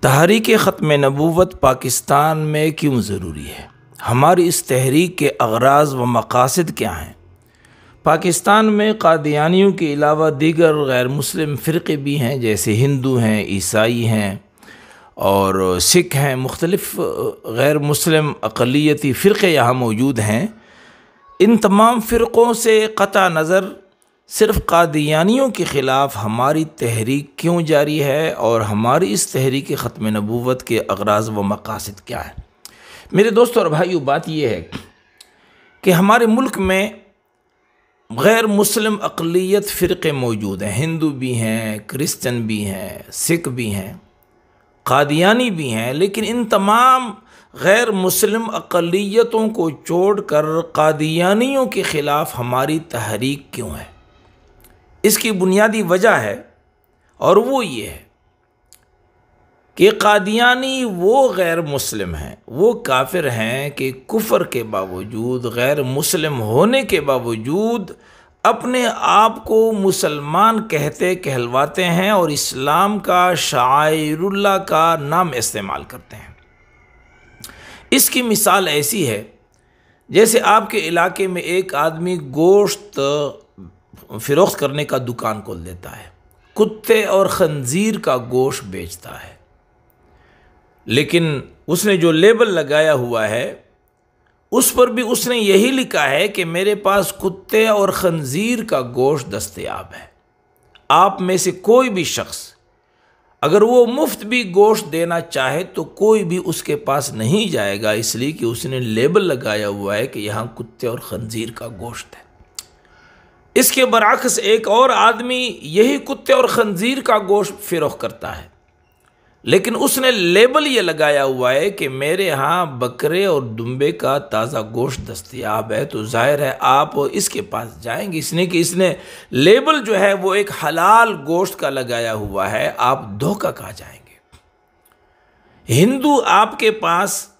तहरीक ख़त्म नबूवत पाकिस्तान में क्यों ज़रूरी है? हमारी इस तहरीक के अगराज़ व मकासद क्या हैं? पाकिस्तान में कादियानियों के अलावा दीगर गैर मुस्लिम फ़िरक़े भी हैं, जैसे हिंदू हैं, ईसाई हैं और सिख हैं। मुख्तलिफ़ गैर मुस्लिम अक़लियती फ़िरक़े यहाँ मौजूद हैं। इन तमाम फ़िरक़ों से क़ता नज़र सिर्फ़ कादियानियों के ख़िलाफ़ हमारी तहरीक क्यों जारी है और हमारी इस तहरीक ख़त्म नबूवत के अगराज़ व मकासद क्या है? मेरे दोस्तों और भाइयों, बात यह है कि हमारे मुल्क में गैर मुस्लिम अक़लियत फ़िरक़े मौजूद हैं। हिंदू भी हैं, क्रिश्चन भी हैं, सिख भी हैं, कादियानी भी हैं। लेकिन इन तमाम गैर मुस्लिम अक़लियतों को छोड़कर कादियानियों के ख़िलाफ़ हमारी तहरीक क्यों है? इसकी बुनियादी वजह है और वो ये है कि कादियानी वो गैर मुस्लिम हैं, वो काफिर हैं कि कुफ्र के बावजूद, गैर मुस्लिम होने के बावजूद अपने आप को मुसलमान कहलवाते हैं और इस्लाम का शाइरुल्लाह का नाम इस्तेमाल करते हैं। इसकी मिसाल ऐसी है जैसे आपके इलाके में एक आदमी गोश्त फ़रोख्त करने का दुकान खोल देता है, कुत्ते और खंजीर का गोश्त बेचता है, लेकिन उसने जो लेबल लगाया हुआ है उस पर भी उसने यही लिखा है कि मेरे पास कुत्ते और खंजीर का गोश्त दस्तयाब है। आप में से कोई भी शख्स अगर वो मुफ्त भी गोश्त देना चाहे तो कोई भी उसके पास नहीं जाएगा, इसलिए कि उसने लेबल लगाया हुआ है कि यहाँ कुत्ते और खंजीर का गोश्त है। इसके बरअक्स एक और आदमी यही कुत्ते और खंजीर का गोश्त फ़रोख्त करता है, लेकिन उसने लेबल ये लगाया हुआ है कि मेरे यहाँ बकरे और दुम्बे का ताज़ा गोश्त दस्तयाब है। तो जाहिर है आप इसके पास जाएंगे, इसने कि इसने लेबल जो है वो एक हलाल गोश्त का लगाया हुआ है, आप धोखा खा जाएंगे। हिंदू आपके पास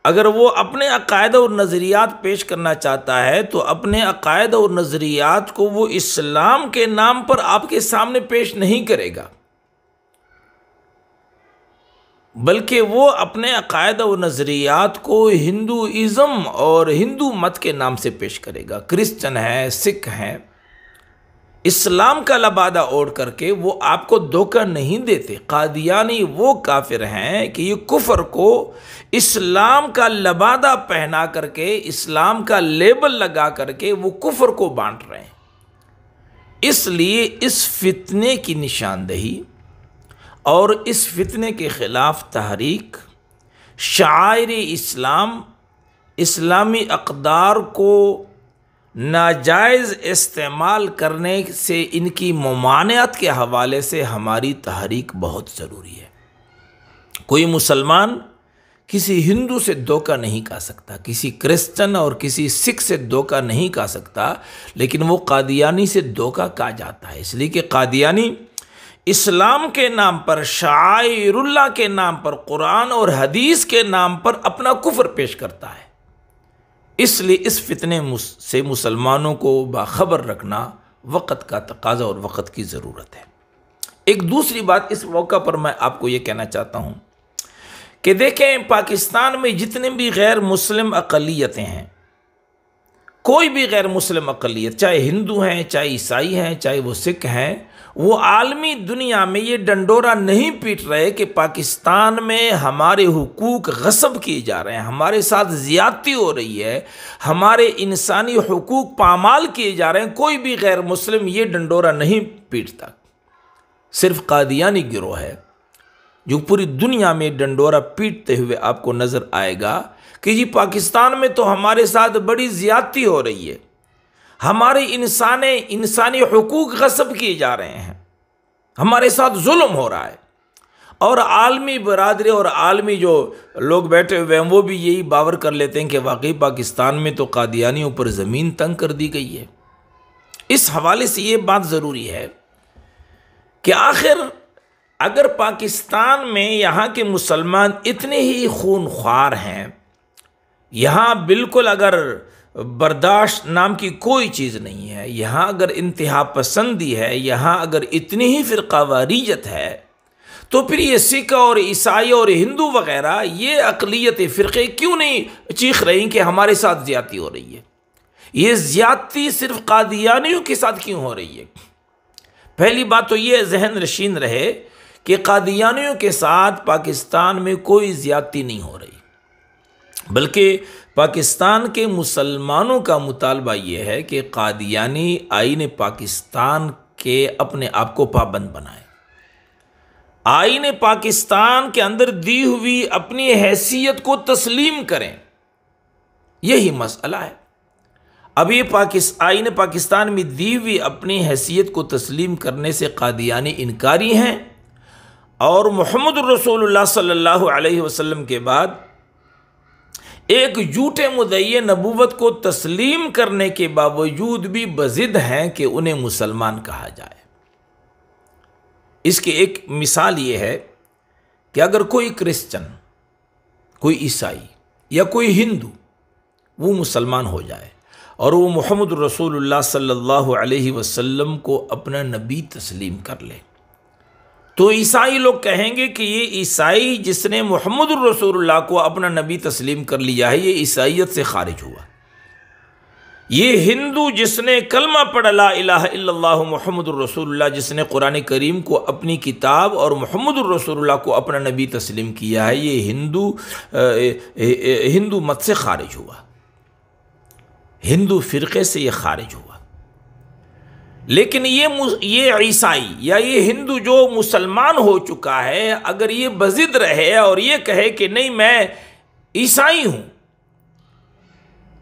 अगर वो अपने अकायद और नज़रियात पेश करना चाहता है तो अपने अकायद और नज़रियात को वो इस्लाम के नाम पर आपके सामने पेश नहीं करेगा, बल्कि वो अपने अकायद और नज़रियात को हिंदूइज़्म और हिंदू मत के नाम से पेश करेगा। क्रिश्चन है, सिख हैं, इस्लाम का लबादा ओढ़ करके वो आपको धोखा नहीं देते। कादियानी वो काफिर हैं कि ये कुफ्र को इस्लाम का लबादा पहना करके, इस्लाम का लेबल लगा करके वो कुफ्र को बांट रहे हैं। इसलिए इस फितने की निशानदही और इस फितने के ख़िलाफ़ तहरीक, शायर इस्लाम, इस्लामी अक़दार को नाजायज़ इस्तेमाल करने से इनकी ममानियत के हवाले से हमारी तहरीक बहुत ज़रूरी है। कोई मुसलमान किसी हिंदू से धोखा नहीं खा सकता, किसी क्रिश्चन और किसी सिख से धोखा नहीं खा सकता, लेकिन वो कादियानी से धोखा खा जाता है। इसलिए कि कादियानी इस्लाम के नाम पर, शाइरुल्लाह के नाम पर, कुरान और हदीस के नाम पर अपना कुफ्र पेश करता है। इसलिए इस फितने से मुसलमानों को बाखबर रखना वक़्त का तकाज़ा और वक़्त की ज़रूरत है। एक दूसरी बात इस मौका पर मैं आपको ये कहना चाहता हूँ कि देखें, पाकिस्तान में जितने भी गैर मुस्लिम अक़लियतें हैं, कोई भी गैर मुस्लिम अक़लियत, चाहे हिंदू हैं, चाहे ईसाई हैं, चाहे वो सिख हैं, वो आलमी दुनिया में ये डंडोरा नहीं पीट रहे कि पाकिस्तान में हमारे हुकूक गस्ब किए जा रहे हैं, हमारे साथ ज़्यादती हो रही है, हमारे इंसानी हुकूक पामाल किए जा रहे हैं। कोई भी गैर मुस्लिम ये डंडोरा नहीं पीटता। सिर्फ कादियानी गिरोह है जो पूरी दुनिया में डंडोरा पीटते हुए आपको नज़र आएगा कि जी पाकिस्तान में तो हमारे साथ बड़ी ज़्यादती हो रही है, हमारे इंसानी हुकूक गस्ब किए जा रहे हैं, हमारे साथ जुल्म हो रहा है। और आलमी बरादरी और आलमी जो लोग बैठे हुए हैं वो भी यही बावर कर लेते हैं कि वाकई पाकिस्तान में तो कादियानियों पर ज़मीन तंग कर दी गई है। इस हवाले से ये बात ज़रूरी है कि आखिर अगर पाकिस्तान में यहाँ के मुसलमान इतने ही खूनख्वार हैं, यहाँ बिल्कुल अगर बर्दाश्त नाम की कोई चीज़ नहीं है, यहाँ अगर इंतहा पसंदी है, यहाँ अगर इतनी ही फ़िरक़ावारियत है, तो फिर ये सिख और ईसाई और हिंदू वगैरह ये अक़लियत फ़िरक़े क्यों नहीं चीख रही कि हमारे साथ ज़्यादती हो रही है? ये ज़्यादती सिर्फ कादियानियों के साथ क्यों हो रही है? पहली बात तो ये जहन नशीन रहे कि कादियानियों के साथ पाकिस्तान में कोई ज़्यादती नहीं हो रही, बल्कि पाकिस्तान के मुसलमानों का मुतालबा ये है कि कादियानी आईन पाकिस्तान के अपने आप को पाबंद बनाए, आईन पाकिस्तान के अंदर दी हुई अपनी हैसियत को तस्लीम करें। यही मसला है। अब ये आईन पाकिस्तान में दी हुई अपनी हैसियत को तस्लीम करने से कादियानी इनकारी हैं, और मोहम्मद रसूलुल्लाह सल्लल्लाहु अलैहि वसल्लम के बाद एक झूठे मुद्दई नबूवत को तस्लीम करने के बावजूद भी बज़िद हैं कि उन्हें मुसलमान कहा जाए। इसकी एक मिसाल ये है कि अगर कोई क्रिश्चन, कोई ईसाई या कोई हिंदू वो मुसलमान हो जाए और वो मोहम्मद रसूलुल्लाह सल्लल्लाहु अलैहि वसल्लम को अपना नबी तस्लीम कर ले, तो ईसाई लोग कहेंगे कि ये ईसाई जिसने मोहम्मद रसूलुल्लाह को अपना नबी तस्लीम कर लिया है, ये ईसाइयत से खारिज हुआ। ये हिंदू जिसने कलमा पढ़ा ला इलाहा इल्लल्लाह मुहम्मदुर रसूलुल्लाह, जिसने कुरान करीम को अपनी किताब और मोहम्मद रसूलुल्लाह को अपना नबी तस्लीम किया है, ये हिंदू मत से खारिज हुआ, हिंदू फ़िरक़े से ये खारिज हुआ। लेकिन ये ईसाई या ये हिंदू जो मुसलमान हो चुका है, अगर ये बज़िद रहे और ये कहे कि नहीं मैं ईसाई हूँ,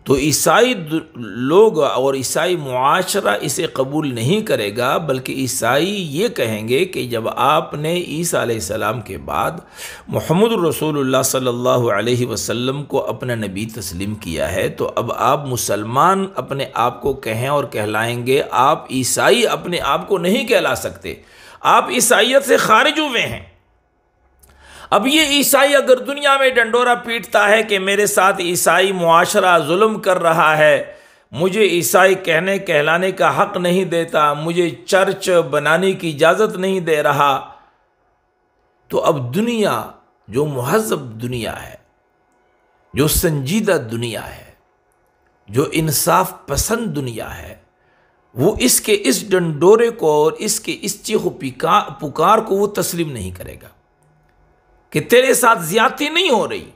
तो ईसाई लोग और ईसाई मुआशरा इसे कबूल नहीं करेगा, बल्कि ईसाई ये कहेंगे कि जब आपने ईसा अलैहिस्सलाम के बाद मोहम्मद रसूलुल्लाह सल्लल्लाहु अलैहि वसल्लम को अपना नबी तस्लीम किया है, तो अब आप मुसलमान अपने आप को कहें और कहलाएंगे, आप ईसाई अपने आप को नहीं कहला सकते, आप ईसाइयत से खारिज हुए हैं। अब ये ईसाई अगर दुनिया में डंडोरा पीटता है कि मेरे साथ ईसाई मुआशरा जुल्म कर रहा है, मुझे ईसाई कहने कहलाने का हक नहीं देता, मुझे चर्च बनाने की इजाज़त नहीं दे रहा, तो अब दुनिया जो मुहज़्ज़ब दुनिया है, जो संजीदा दुनिया है, जो इंसाफ पसंद दुनिया है, वो इसके इस डंडोरे को और इसके इस चीख पुकार को वो तस्लीम नहीं करेगा कि तेरे साथ ज़्यादती नहीं हो रही,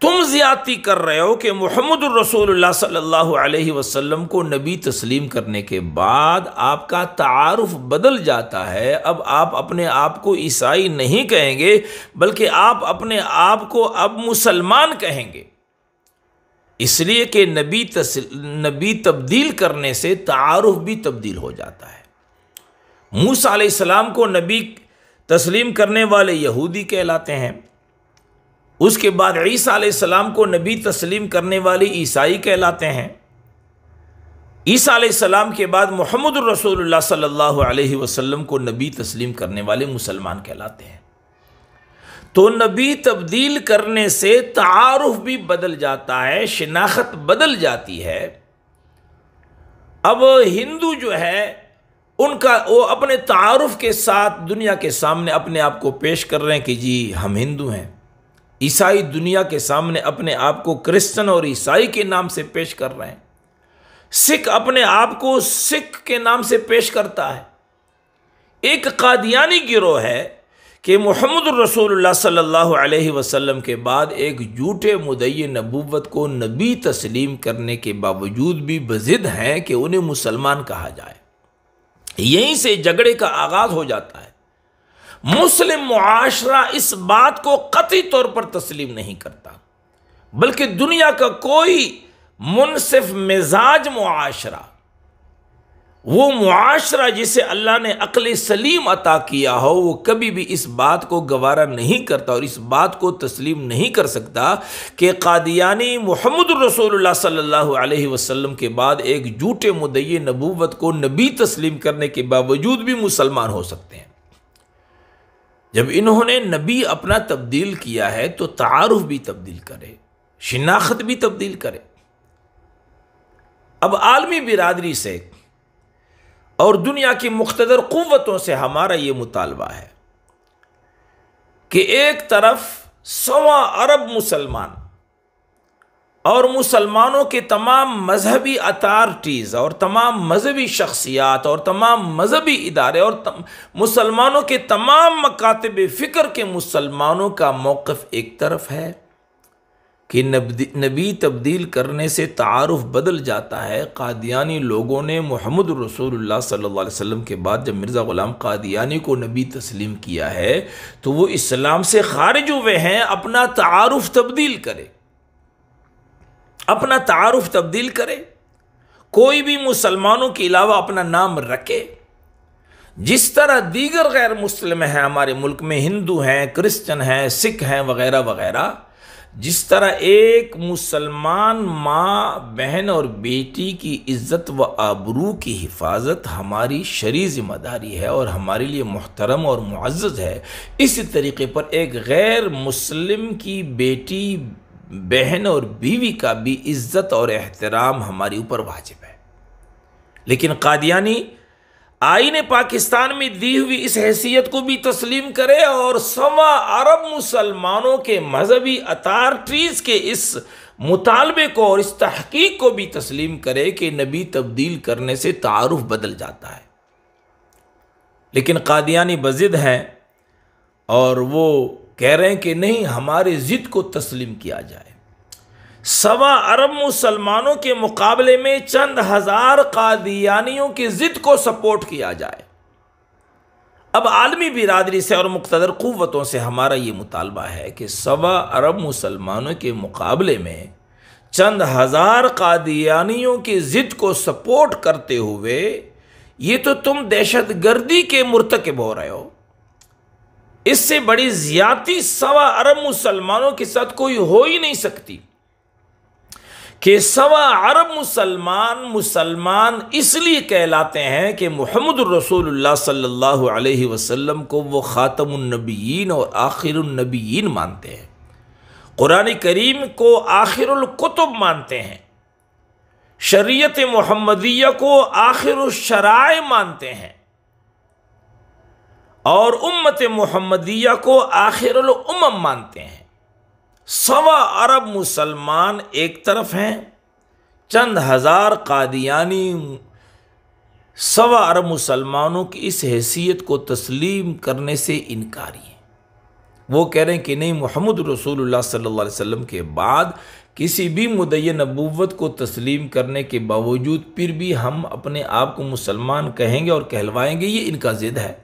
तुम ज़्यादती कर रहे हो कि मोहम्मद रसूलुल्लाह सल्लल्लाहु अलैहि वसल्लम को नबी तस्लीम करने के बाद आपका तारुफ बदल जाता है। अब आप अपने आप को ईसाई नहीं कहेंगे, बल्कि आप अपने आप को अब मुसलमान कहेंगे, इसलिए कि नबी तब्दील करने से तारुफ भी तब्दील हो जाता है। मूसा अलैहिस्सलाम को नबी तस्लीम करने वाले यहूदी कहलाते हैं, उसके बाद ईसा अलैहिस्सलाम को नबी तस्लीम करने वाले ईसाई कहलाते हैं, ईसा अलैहिस्सलाम के बाद मोहम्मद रसूलुल्लाह सल्लल्लाहु अलैहि वसल्लम को नबी तस्लीम करने वाले मुसलमान कहलाते हैं। तो नबी तब्दील करने से तारुफ भी बदल जाता है, शिनाख्त बदल जाती है। अब हिंदू जो है उनका वो अपने तारुफ के साथ दुनिया के सामने अपने आप को पेश कर रहे हैं कि जी हम हिंदू हैं। ईसाई दुनिया के सामने अपने आप को क्रिश्चियन और ईसाई के नाम से पेश कर रहे हैं। सिख अपने आप को सिख के नाम से पेश करता है। एक कादियानी गिरोह है कि मोहम्मद रसूलुल्लाह सल्लल्लाहु अलैहि वसल्लम के बाद एक झूठे मुद्दई नबूवत को नबी तस्लीम करने के बावजूद भी बज़िद हैं कि उन्हें मुसलमान कहा जाए। यहीं से झगड़े का आगाज हो जाता है। मुस्लिम मुआशरा इस बात को कतई तौर पर तस्लीम नहीं करता, बल्कि दुनिया का कोई मुनसिफ मिजाज मुआशरा, वो मुआशरा जिसे अल्लाह ने अक्ल सलीम अता किया हो, वो कभी भी इस बात को गवारा नहीं करता और इस बात को तस्लीम नहीं कर सकता कि कादियानी मोहम्मद रसूलुल्लाह सल्लल्लाहु अलैहि वसल्लम के बाद एक झूठे मुद्दई नबूवत को नबी तस्लीम करने के बावजूद भी मुसलमान हो सकते हैं। जब इन्होंने नबी अपना तब्दील किया है तो तारुफ भी तब्दील करे, शिनाख्त भी तब्दील करे। अब आलमी बिरादरी से और दुनिया की मुख्तदर क़ुव्वतों से हमारा ये मुतालबा है कि एक तरफ 100 अरब मुसलमान और मुसलमानों के तमाम मजहबी अथॉरिटीज़ और तमाम मजहबी शख्सियात और तमाम मजहबी इदारे और मुसलमानों के तमाम मकातब फ़िक्र के मुसलमानों का मौक़िफ़ एक तरफ है कि नबी तब्दील करने से तारुफ बदल जाता है। कादियानी लोगों ने मुहम्मद रसूलुल्लाह सल्लल्लाहु अलैहि वसल्लम के बाद जब मिर्ज़ा ग़ुलाम कादियानी को नबी तस्लीम किया है तो वो इस्लाम से खारिज हुए हैं। अपना तारुफ तब्दील करे, अपना तारुफ तब्दील करे, कोई भी मुसलमानों के अलावा अपना नाम रखे। जिस तरह दीगर गैर मुस्लिम हैं हमारे मुल्क में, हिंदू हैं, क्रिश्चन हैं, सिख हैं वगैरह वगैरह, जिस तरह एक मुसलमान माँ, बहन और बेटी की इज़्ज़त व आबरू की हिफाजत हमारी शरई ज़िम्मेदारी है और हमारे लिए मुहतरम और मुअज़्ज़ज़ है, इसी तरीके पर एक गैर मुस्लिम की बेटी, बहन और बीवी का भी इज़्ज़त और एहतराम हमारे ऊपर वाजिब है। लेकिन कादियानी आईने पाकिस्तान में दी हुई इस हैसियत को भी तस्लीम करे और 100 अरब मुसलमानों के मजहबी अथॉरिटीज़ के इस मुतालबे को और इस तहकीक को भी तस्लीम करे कि नबी तब्दील करने से तारुफ बदल जाता है। लेकिन कादियानी बज़िद हैं और वो कह रहे हैं कि नहीं, हमारे ज़िद को तस्लीम किया जाए। 100 अरब मुसलमानों के मुकाबले में चंद हज़ार कादियानियों की ज़िद को सपोर्ट किया जाए। अब आलमी बिरादरी से और मुक़्तदर क़ुव्वतों से हमारा ये मुतालबा है कि 100 अरब मुसलमानों के मुकाबले में चंद हज़ार कादियानियों की ज़िद को सपोर्ट करते हुए ये तो तुम दहशत गर्दी के मुर्तकिब हो रहे हो। इससे बड़ी ज़्यादती 100 अरब मुसलमानों के साथ कोई हो ही नहीं सकती कि 100 अरब मुसलमान इसलिए कहलाते हैं कि मुहम्मद रसूलुल्लाह सल्लल्लाहु अलैहि वसल्लम को वो ख़ातमुन नबिय्यीन और आखिरुन नबिय्यीन मानते हैं, कुरान करीम को आखिरुल कुतुब मानते हैं, शरीयत मुहम्मदिया को आखिरुश शराए मानते हैं और उम्मत मुहम्मदिया को आखिरुल उम्म मानते हैं। 100 अरब मुसलमान एक तरफ हैं, चंद हज़ार कादियानी 100 अरब मुसलमानों की इस हैसियत को तस्लीम करने से इनकारी हैं। वो कह रहे हैं कि नहीं, मुहम्मद रसूलुल्लाह सल्लल्लाहु अलैहि वसल्लम के बाद किसी भी मुद्दई नबूवत को तस्लीम करने के बावजूद फिर भी हम अपने आप को मुसलमान कहेंगे और कहलवाएंगे, ये इनका ज़िद है।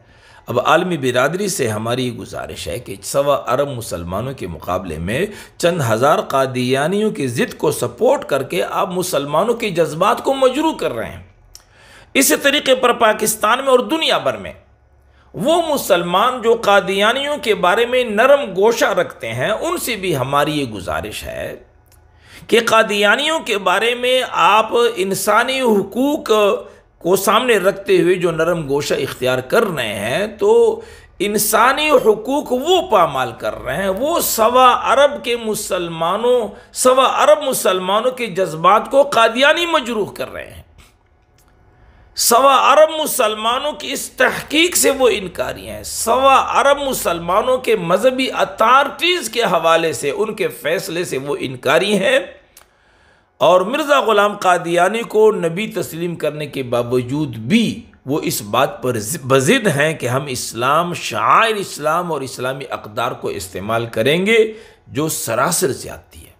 अब आलमी बिरादरी से हमारी गुजारिश है कि 100 अरब मुसलमानों के मुकाबले में चंद हज़ार कादियानियों की ज़िद को सपोर्ट करके आप मुसलमानों के जज्बात को मजरू कर रहे हैं। इसी तरीके पर पाकिस्तान में और दुनिया भर में वो मुसलमान जो कादियानियों के बारे में नरम गोशा रखते हैं, उनसे भी हमारी ये गुजारिश है कि कादियानियों के बारे में आप इंसानी हुकूक को सामने रखते हुए जो नरम गोशा इख्तियार कर रहे हैं, तो इंसानी हुकूक वो पामाल कर रहे हैं। वो 100 अरब मुसलमानों के जज्बात को कादियानी मजरूह कर रहे हैं। 100 अरब मुसलमानों की इस तहकीक से वो इनकारी हैं। 100 अरब मुसलमानों के मजहबी अथॉरिटीज़ के हवाले से, उनके फैसले से वो इनकारी हैं और मिर्ज़ा ग़ुलाम कादियानी को नबी तस्लीम करने के बावजूद भी वो इस बात पर बज़िद हैं कि हम इस्लाम, शाइर इस्लाम और इस्लामी अक़दार को इस्तेमाल करेंगे, जो सरासर ज़्यादती है।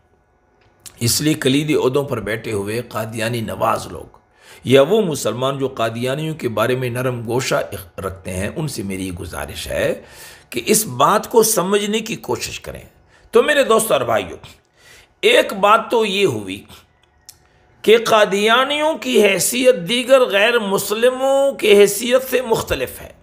इसलिए कलीदी ओहदों पर बैठे हुए कादियानी नवाज लोग या वो मुसलमान जो कादियानियों के बारे में नरम गोशा रखते हैं, उनसे मेरी गुजारिश है कि इस बात को समझने की कोशिश करें। तो मेरे दोस्तों और भाइयों, एक बात तो ये हुई कि कादियानियों की हैसियत दीगर गैर मुस्लिमों की हैसियत से मुख्तलिफ है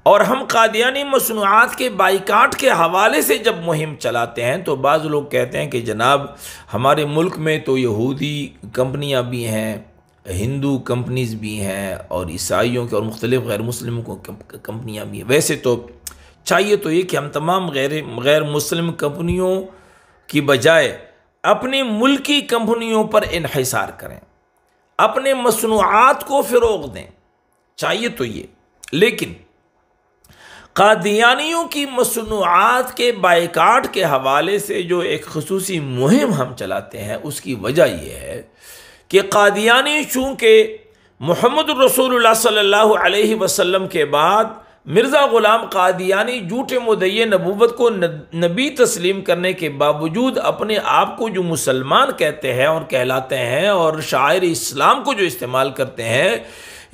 और हम कादियानी मसनूआत के बाइकाट के हवाले से जब मुहिम चलाते हैं तो बाज़ लोग कहते हैं कि जनाब हमारे मुल्क में तो यहूदी कंपनियां भी हैं, हिंदू कंपनीज़ भी हैं और ईसाइयों के और मुख्तलिफ गैर मुस्लिमों को कंपनियां भी हैं। वैसे तो चाहिए तो ये कि हम तमाम गैर मुस्लिम कंपनियों की बजाय अपनी मुल्की कंपनियों पर इन्हिसार करें, अपने मसनूआत को फ़रोग़ दें, चाहिए तो ये। लेकिन कादियानियों की मसनूआत के बायकाट के हवाले से जो एक खुसूसी मुहिम हम चलाते हैं, उसकी वजह यह है कि कादियानी चूँकि मुहम्मद रसूलुल्लाह सल्लल्लाहु अलैहि वसल्लम के बाद मिर्ज़ा ग़ुलाम कादियानी झूठे मुद्दई नबूवत को नबी तस्लीम करने के बावजूद अपने आप को जो मुसलमान कहते हैं और कहलाते हैं और शायर इस्लाम को जो इस्तेमाल करते हैं,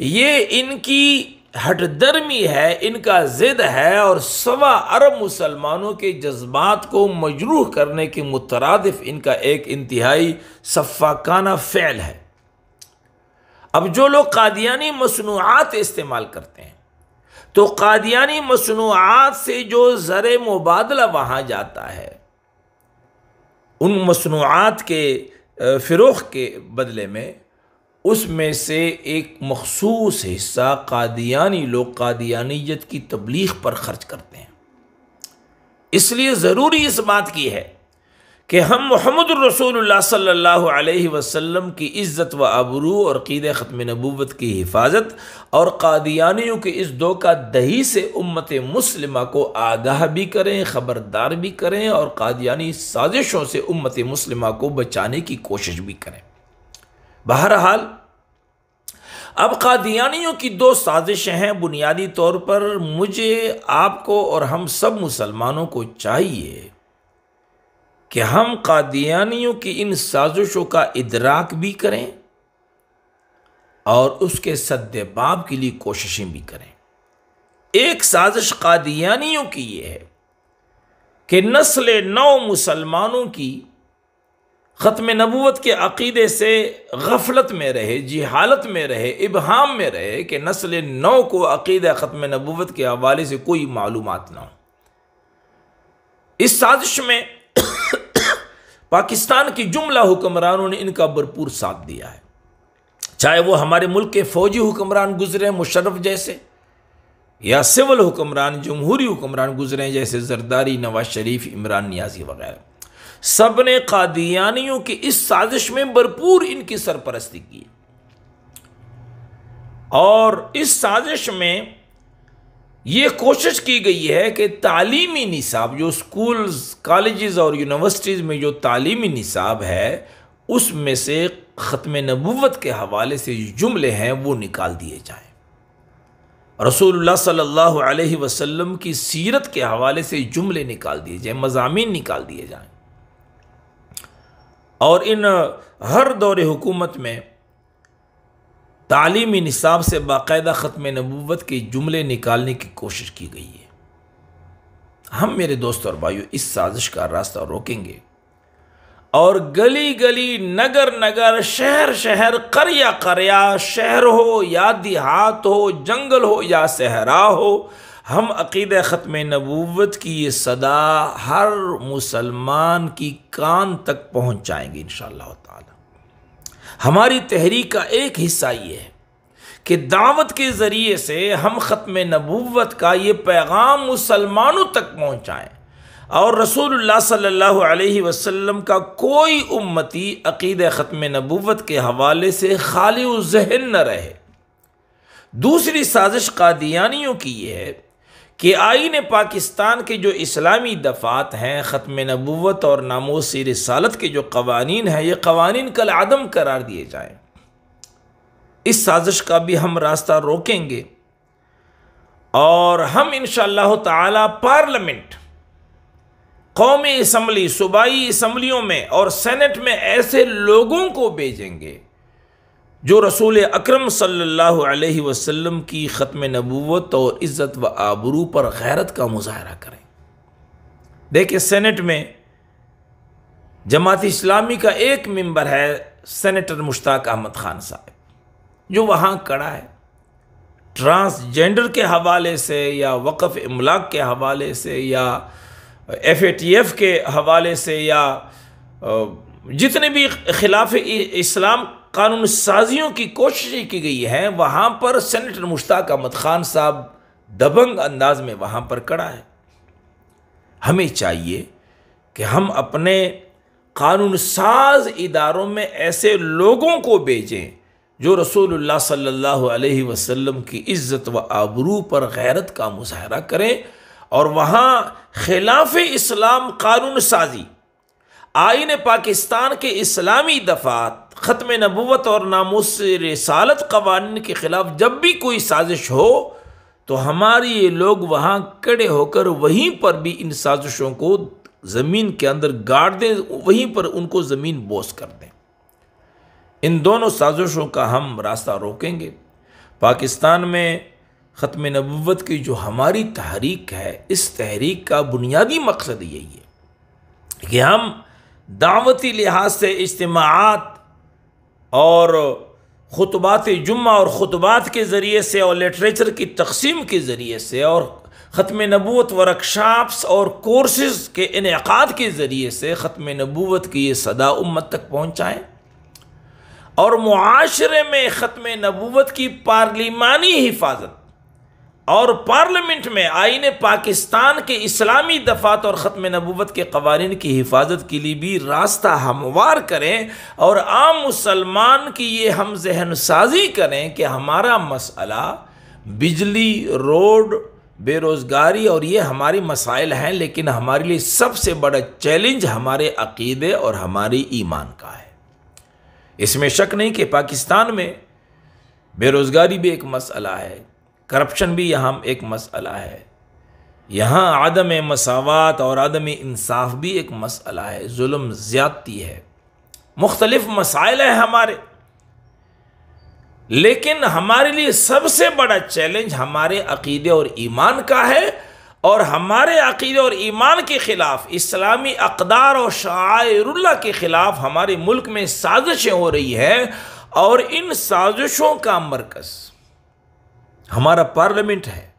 ये इनकी हटदर्मी है, इनका ज़िद है और 1.25 अरब मुसलमानों के जज्बात को मजरूह करने के मुतरादिफ इनका एक इंतहाई सफ़ाकाना फ़ेल है। अब जो लोग कादियानी मसनूआत इस्तेमाल करते हैं, तो कादियानी मसनूआत से जो ज़र मुबादला वहाँ जाता है, उन मसनूआत के फ़रोग़ के बदले में उसमें से एक मखसूस हिस्सा कादियानी लोग कादियानियत की तबलीग पर खर्च करते हैं। इसलिए ज़रूरी इस बात की है कि हम मुहम्मद रसूलुल्लाह सल्लल्लाहु अलैहि वसल्लम की इज़्ज़त व आबरू और क़ीदे ख़त्म नबूवत की हिफाजत और कादियानियों के इस धोखा दही से उम्मत मुस्लिमा को आगाह भी करें, ख़बरदार भी करें और कादियानी साजिशों से उम्मत मुस्लिमा को बचाने की कोशिश भी करें। बहरहाल अब कादियानियों की 2 साजिशें हैं। बुनियादी तौर पर मुझे, आपको और हम सब मुसलमानों को चाहिए कि हम कादियानियों की इन साजिशों का इदराक भी करें और उसके सद्देबाब के लिए कोशिशें भी करें। एक साजिश कादियानियों की ये है कि नस्ल नौ मुसलमानों की ख़त्म नबूवत के अक़ीदे से गफलत में रहे, जिहालत में रहे, इबहाम में रहे कि नस्ल नौ को अक़ीदा ख़त्म नबूवत के हवाले से कोई मालूमात ना हो। इस साजिश में पाकिस्तान की जुमला हुक्मरानों ने इनका भरपूर साथ दिया है, चाहे वो हमारे मुल्क के फ़ौजी हुक्मरान गुजरे मुशर्रफ जैसे, या सिविल हुक्मरान जमहूरी हुक्मरान गुजरे जैसे जरदारी, नवाज शरीफ, इमरान नियाज़ी वगैरह। सब ने कादियानियों की इस साजिश में भरपूर इनकी सरपरस्ती की और इस साजिश में ये कोशिश की गई है कि तालीमी निसाब, जो स्कूल्स, कॉलेजेस और यूनिवर्सिटीज़ में जो तालीमी निसाब है, उसमें से ख़त्म नबूवत के हवाले से जुमले हैं वो निकाल दिए जाएं। रसूलुल्लाह सल्लल्लाहु अलैहि वसल्लम की सीरत के हवाले से जुमले निकाल दिए जाएं, मज़ामीन निकाल दिए जाएं और इन हर दौरे हुकूमत में तालीमी निसाब से बाकायदा ख़त्म नबूवत के जुमले निकालने की कोशिश की गई है। हम मेरे दोस्तों और भाइयों इस साजिश का रास्ता रोकेंगे और गली गली, नगर नगर, शहर शहर, क़रिया क़रिया, शहर हो या देहात हो, जंगल हो या सहरा हो, हम अक़ीदा ख़त्म नबूवत की ये सदा हर मुसलमान की कान तक पहुँचाएंगे इंशाअल्लाह ताला। हमारी तहरीक का एक हिस्सा ये है कि दावत के ज़रिए से हम ख़त्म नबूवत का ये पैगाम मुसलमानों तक पहुँचाएँ और रसूलुल्लाह सल्लल्लाहु अलैहि वसल्लम का कोई उम्मती अक़ीदा ख़त्म नबूवत के हवाले से खाली व ज़हन न रहे। दूसरी साजिश कादियानियों की ये है कि आईन पाकिस्तान के जो इस्लामी दफ़ात हैं, ख़त्म नबूवत और नामूस रिसालत के जो क़वानीन हैं, ये क़वानीन कल आदम करार दिए जाएँ। इस साजिश का भी हम रास्ता रोकेंगे और हम इंशाअल्लाह ताला पार्लियामेंट, कौमी असम्बली, सूबाई असम्बलियों में और सेनेट में ऐसे लोगों को भेजेंगे जो रसूल अकरम सल्लल्लाहु अलैहि वसल्लम की ख़त्म नबूवत और इज़्ज़त व आबरू पर गैरत का मुज़ाहरा करें। देखिए, सेनेट में जमात इस्लामी का एक मेंबर है सेनेटर मुश्ताक अहमद खान साहब, जो वहाँ खड़ा है ट्रांसजेंडर के हवाले से या वक़फ़ इमलाक के हवाले से या FATF के हवाले से या जितने भी खिलाफ इस्लाम कानून साजियों की कोशिश की गई है, वहाँ पर सेनेटर मुश्ताक अहमद खान साहब दबंग अंदाज में वहाँ पर खड़ा है। हमें चाहिए कि हम अपने कानून साज इदारों में ऐसे लोगों को भेजें जो रसूलुल्लाह सल्लल्लाहु अलैहि वसल्लम की इज़्ज़त व आबरू पर गैरत का मुजाहरा करें और वहाँ खिलाफ इस्लाम कानून साजी, आईन पाकिस्तान के इस्लामी दफ़ात, ख़त्म नबूवत और नामूस रिसालत क़वानीन के ख़िलाफ़ जब भी कोई साजिश हो तो हमारे ये लोग वहाँ खड़े होकर वहीं पर भी इन साजिशों को ज़मीन के अंदर गाड़ दें, वहीं पर उनको ज़मीन बोस कर दें। इन दोनों साजिशों का हम रास्ता रोकेंगे। पाकिस्तान में ख़त्म नबूवत की जो हमारी तहरीक है, इस तहरीक का बुनियादी मकसद यही है कि हम दावती लिहाज से इज्तिमाआत और खुतबात जुम्मा और खुतबात के ज़रिए से और लिटरेचर की तक़सीम के ज़रिए से और ख़त्म नबूवत वर्कशॉप्स और कोर्सेज़ के इनेकाद के ज़रिए से ख़त्म नबूवत की ये सदा उम्मत तक पहुँचाएँ और मुआशरे में ख़त्म नबूवत की पार्लिमानी हिफाजत और पार्लियामेंट में आईन पाकिस्तान के इस्लामी दफ़ात और ख़त्म नबूवत के क़वानीन की हिफाजत के लिए भी रास्ता हमवार करें और आम मुसलमान की ये हम जहन साजी करें कि हमारा मसला बिजली, रोड, बेरोज़गारी और ये हमारी मसाइल हैं, लेकिन हमारे लिए सबसे बड़ा चैलेंज हमारे अक़ीदे और हमारी ईमान का है। इसमें शक नहीं कि पाकिस्तान में बेरोज़गारी भी एक मसला है, करप्शन भी यहाँ एक मसला है, यहाँ आदम मसावात और आदम इंसाफ भी एक मसला है, जुल्म ज़्यादती है, मुख्तलिफ मसाइल हैं हमारे। लेकिन हमारे लिए सबसे बड़ा चैलेंज हमारे अक़ीदे और ईमान का है और हमारे अक़ीदे और ईमान के ख़िलाफ़, इस्लामी अक़दार और शाइरुल्लाह के ख़िलाफ़ हमारे मुल्क में साजिशें हो रही है और इन साजिशों का मरकज़ हमारा पार्लियामेंट है,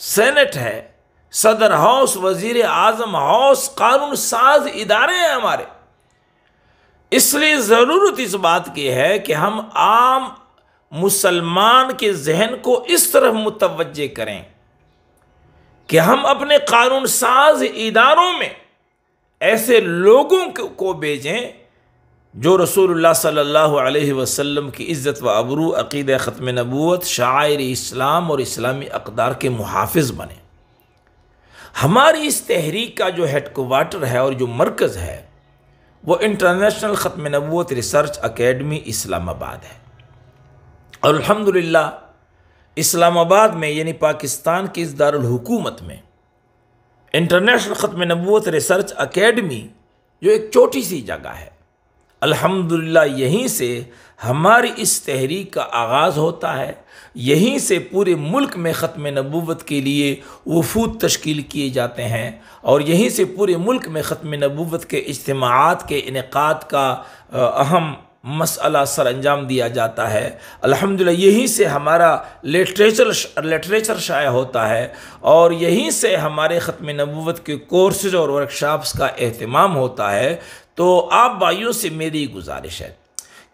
सेनेट है, सदर हाउस, वज़ीर आज़म हाउस, कानून साज इदारे हैं हमारे। इसलिए ज़रूरत इस बात की है कि हम आम मुसलमान के जहन को इस तरफ मुतवज्जे करें कि हम अपने कानून साज इदारों में ऐसे लोगों को भेजें जो रसूलुल्लाह सल्लल्लाहु अलैहि वसल्लम की इज़्ज़त व आबरू, अक़ीदा ख़त्म नबूवत, शाइर इस्लाम और इस्लामी अक़दार के मुहाफ़िज़ बने। हमारी इस तहरीक का जो हेडक्वार्टर है और जो मरकज़ है वो इंटरनेशनल ख़त्म नबूवत रिसर्च अकेडमी इस्लामाबाद है। और अल्हम्दुलिल्लाह इस्लामाबाद में यानी पाकिस्तान की इस दारुल हुकूमत में इंटरनेशनल ख़त्म नबूवत रिसर्च अकेडमी जो एक छोटी सी जगह है, अल्हम्दुलिल्लाह यहीं से हमारी इस तहरीक का आगाज़ होता है। यहीं से पूरे मुल्क में ख़त्म नबूवत के लिए वफूद तश्कील किए जाते हैं और यहीं से पूरे मुल्क में ख़त्म नबूवत के इज्तिमाआत के इनेकाद का अहम मसला सर अंजाम दिया जाता है। अल्हम्दुलिल्लाह यहीं से हमारा लिटरेचर शाया होता है और यहीं से हमारे ख़त्म नबूवत के कोर्सेज़ और वर्कशॉप्स का एहतमाम होता है। तो आप भाइयों से मेरी गुजारिश है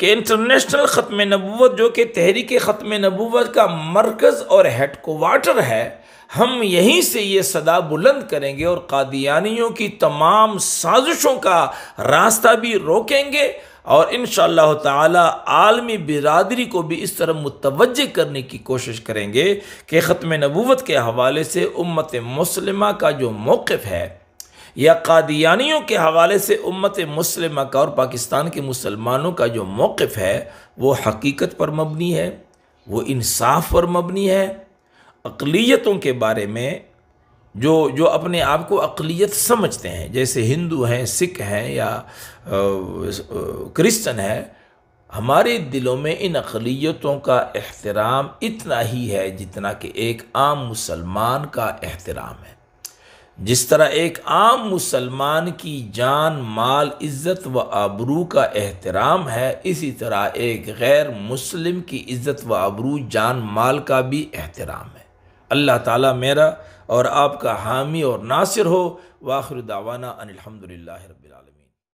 कि इंटरनेशनल ख़त्म नबूवत जो कि तहरीक ख़त्म नबूवत का मरकज़ और हेडक्वार्टर है, हम यहीं से ये सदा बुलंद करेंगे और कादियानियों की तमाम साजिशों का रास्ता भी रोकेंगे और इंशाअल्लाह ताला आलमी बिरादरी को भी इस तरह मुतवज्जे करने की कोशिश करेंगे कि ख़त्म नबूवत के हवाले से उम्मत मुस्लिमा का जो मौक़िफ़ है या कादियानियों के हवाले से उम्मत मुस्लिमा का और पाकिस्तान के मुसलमानों का जो मौक़िफ़ है वो हकीकत पर मबनी है, वो इंसाफ पर मबनी है। अक़लियतों के बारे में जो अपने आप को अक़लियत समझते हैं, जैसे हिंदू हैं, सिख हैं या क्रिश्चन है, हमारे दिलों में इन अक़लियतों का एहतराम इतना ही है जितना कि एक आम मुसलमान का एहतराम है। जिस तरह एक आम मुसलमान की जान, माल, इज़्ज़त व आबरू का एहतराम है, इसी तरह एक गैर मुस्लिम की इज़्ज़त व आबरू, जान, माल का भी एहतराम है। अल्लाह ताला मेरा और आपका हामी और नासिर हो। वाखिर दावाना अनिल हम्दुलिल्लाहि रब्बिल आलमीन।